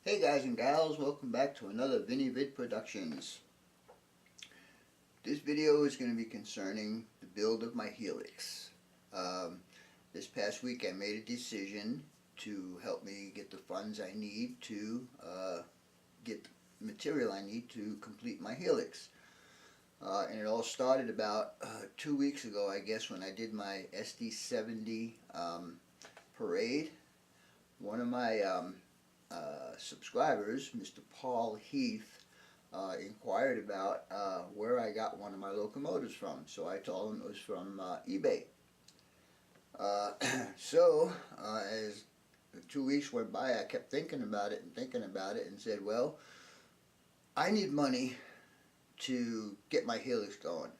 Hey guys and gals, welcome back to another Vinny Vid Productions. This video is going to be concerning the build of my Helix. This past week I made a decision to help me get the funds I need to get the material I need to complete my Helix. And it all started about 2 weeks ago, I guess, when I did my SD70 parade. One of my subscribers, Mr. Paul Heath, inquired about where I got one of my locomotives from. So I told him it was from eBay. As the 2 weeks went by, I kept thinking about it and said, well, I need money to get my Helix going,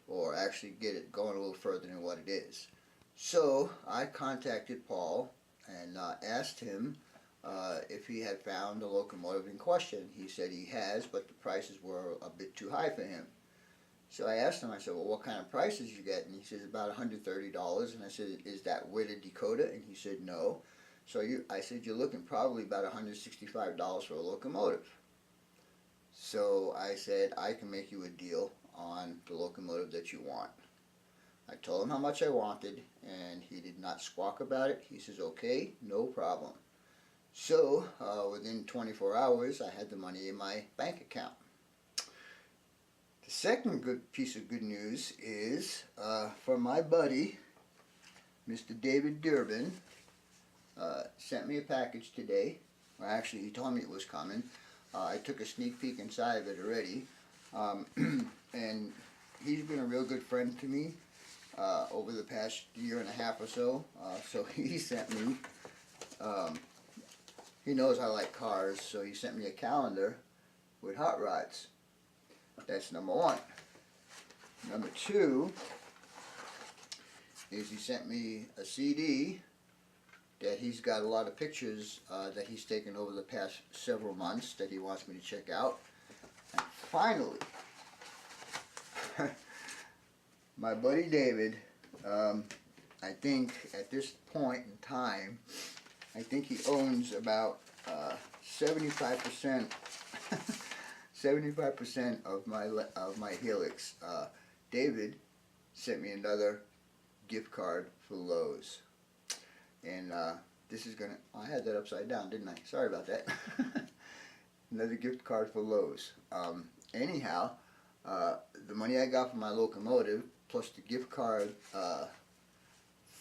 or actually get it going a little further than what it is. So I contacted Paul and asked him if he had found the locomotive in question. He said he has, but the prices were a bit too high for him. So I asked him, I said, well, what kind of prices you get? And he says about $130. And I said, is that with a Dakota? And he said, no. So I said, you're looking probably about $165 for a locomotive. So I said, I can make you a deal on the locomotive that you want. I told him how much I wanted, and he did not squawk about it. He says, okay, no problem. So within 24 hours, I had the money in my bank account. The second good piece of good news is from my buddy, Mr. David Durbin, sent me a package today. Well, actually, he told me it was coming. I took a sneak peek inside of it already. And he's been a real good friend to me over the past year and a half or so. So he sent me, he knows I like cars, so he sent me a calendar with hot rods. That's number one. Number two is he sent me a CD that he's got a lot of pictures that he's taken over the past several months that he wants me to check out. And finally, my buddy David, I think at this point in time, I think he owns about 75% 75% of my Helix. David sent me another gift card for Lowe's. And this is gonna, I had that upside down, didn't I? Sorry about that. Another gift card for Lowe's. Anyhow, the money I got from my locomotive plus the gift card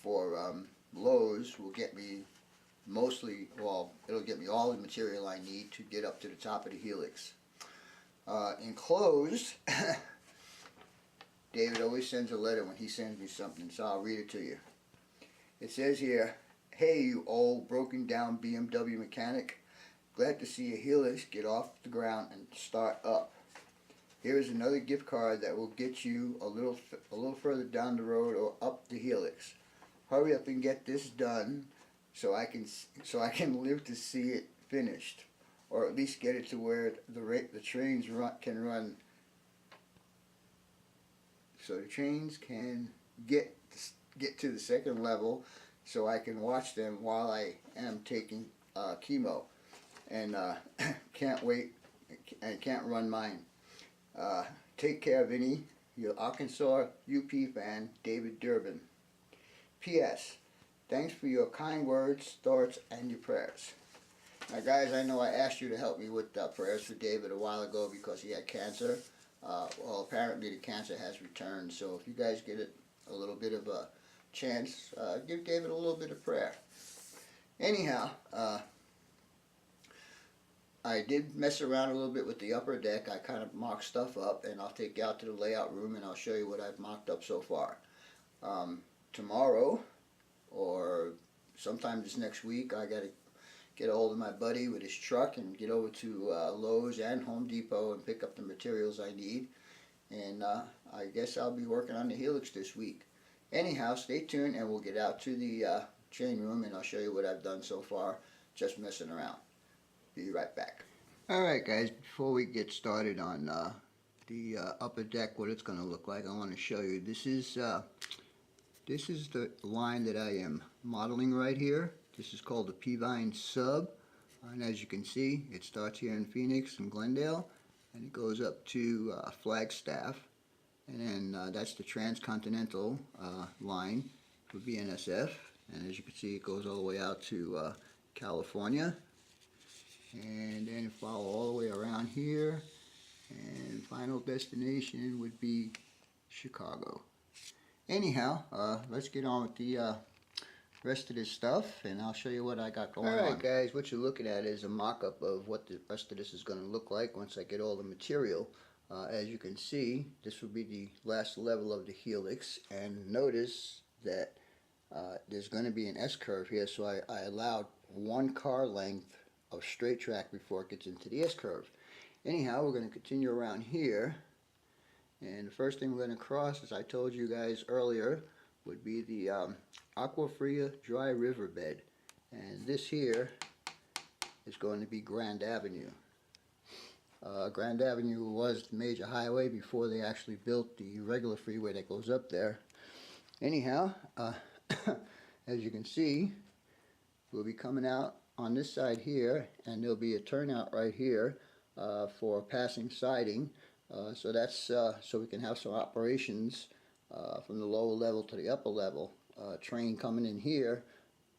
for Lowe's will get me mostly, well, it'll get me all the material I need to get up to the top of the Helix. Enclosed, David always sends a letter when he sends me something, so I'll read it to you. It says here, hey you old broken down BMW mechanic, glad to see a Helix get off the ground and start up. Here is another gift card that will get you a little further down the road or up the Helix. Hurry up and get this done so I can live to see it finished, or at least get it to where the trains can run. So the trains can get to the second level, so I can watch them while I am taking chemo, and can't wait and can't run mine. Take care, Vinny. Your Arkansas UP fan, David Durbin. P.S. Thanks for your kind words, thoughts, and your prayers. Now guys, I know I asked you to help me with prayers for David a while ago because he had cancer. Well, apparently the cancer has returned, so if you guys get a little bit of a chance, give David a little bit of prayer. Anyhow, I did mess around a little bit with the upper deck. I kind of mocked stuff up, and I'll take you out to the layout room and I'll show you what I've mocked up so far. Tomorrow, or sometime this next week, I got to get a hold of my buddy with his truck and get over to Lowe's and Home Depot and pick up the materials I need. And I guess I'll be working on the Helix this week. Anyhow, stay tuned and we'll get out to the train room and I'll show you what I've done so far, just messing around. Be right back. Alright guys, before we get started on the upper deck, what it's going to look like, I want to show you. This is the line that I am modeling right here. This is called the P-Vine Sub. And as you can see, it starts here in Phoenix and Glendale, and it goes up to Flagstaff, and then that's the transcontinental line for BNSF. And as you can see, it goes all the way out to California, and then follow all the way around here, and final destination would be Chicago. Anyhow, let's get on with the rest of this stuff, and I'll show you what I got going on. Alright guys, what you're looking at is a mock-up of what the rest of this is going to look like once I get all the material. As you can see, this will be the last level of the helix, and notice that there's going to be an S-curve here, so I allowed one car length of straight track before it gets into the S-curve. Anyhow, we're going to continue around here, and the first thing we're going to cross, as I told you guys earlier, would be the Aquafria dry riverbed, and this here is going to be Grand Avenue. Grand Avenue was the major highway before they actually built the regular freeway that goes up there. Anyhow, as you can see, we'll be coming out on this side here, and there'll be a turnout right here for passing siding. So that's so we can have some operations from the lower level to the upper level. Train coming in here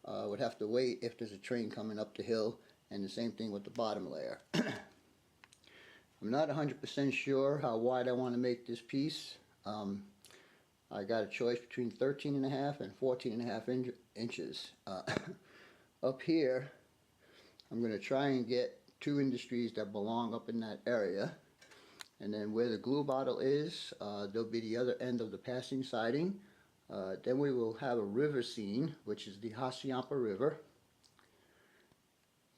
would have to wait if there's a train coming up the hill, and the same thing with the bottom layer. I'm not 100% sure how wide I want to make this piece. I got a choice between 13.5 and 14.5 inches. Up here, I'm going to try and get two industries that belong up in that area. And then where the glue bottle is, there'll be the other end of the passing siding. Then we will have a river scene, which is the Hassayampa River.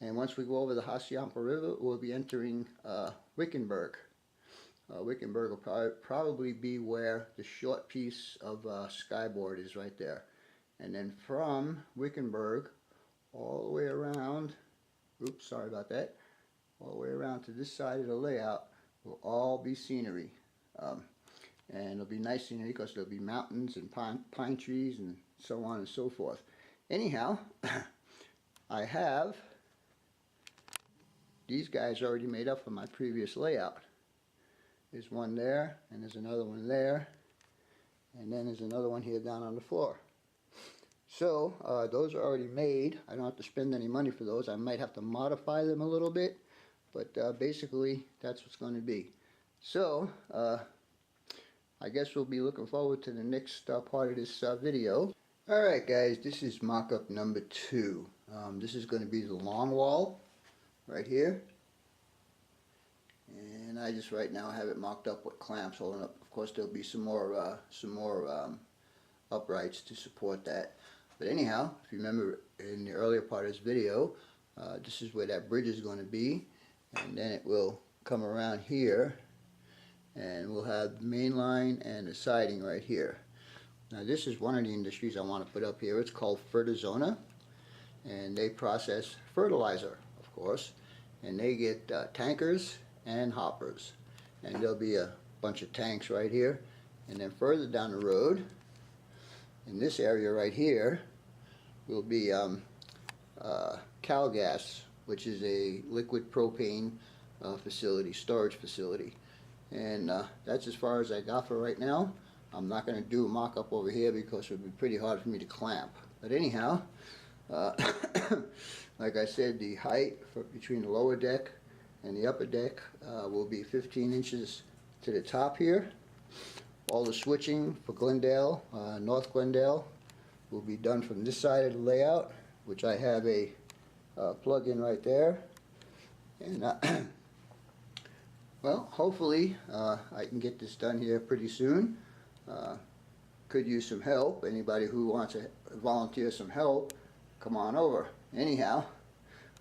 And once we go over the Hassayampa River, we'll be entering Wickenburg. Wickenburg will probably be where the short piece of skyboard is right there. And then from Wickenburg all the way around, oops, sorry about that, all the way around to this side of the layout will all be scenery. And it'll be nice scenery because there'll be mountains and pine trees and so on and so forth. Anyhow, I have these guys already made up from my previous layout. There's one there, and there's another one there, and then there's another one here down on the floor. So those are already made. I don't have to spend any money for those. I might have to modify them a little bit, but basically that's what's going to be. So I guess we'll be looking forward to the next part of this video. Alright guys, this is mock-up number 2. This is going to be the long wall right here, and I just right now have it mocked up with clamps holding up. Of course there'll be some more uprights to support that. But anyhow, if you remember in the earlier part of this video, this is where that bridge is going to be, and then it will come around here, and we'll have the main line and the siding right here. Now this is one of the industries I want to put up here. It's called Fertizona, and they process fertilizer, of course, and they get tankers and hoppers, and there'll be a bunch of tanks right here. And then further down the road, in this area right here, will be CalGas, which is a liquid propane facility, storage facility. And that's as far as I got for right now. I'm not going to do a mock-up over here because it would be pretty hard for me to clamp. But anyhow, like I said, the height between the lower deck and the upper deck will be 15 inches to the top here. All the switching for Glendale, North Glendale, will be done from this side of the layout, which I have a plug-in right there. And well, hopefully I can get this done here pretty soon. Could use some help. Anybody who wants to volunteer some help, come on over. Anyhow,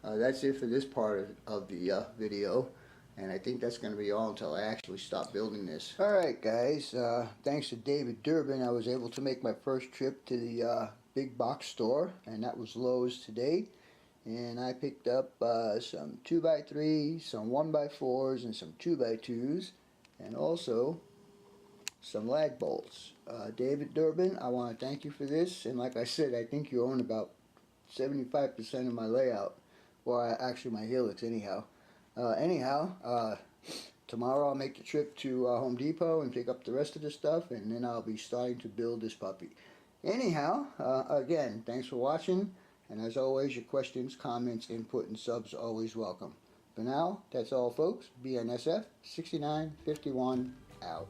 that's it for this part of the video, and I think that's going to be all until I actually stop building this. Alright guys, thanks to David Durbin, I was able to make my first trip to the big box store, and that was Lowe's today. And I picked up some 2x3s, some 1x4s, and some 2x2s, and also some lag bolts. David Durbin, I want to thank you for this, and like I said, I think you own about 75% of my layout. Well, actually my helix anyhow. Tomorrow I'll make the trip to Home Depot and pick up the rest of the stuff, and then I'll be starting to build this puppy. Anyhow, again, thanks for watching, and as always, your questions, comments, input, and subs are always welcome. For now, that's all folks. BNSF 6951 out.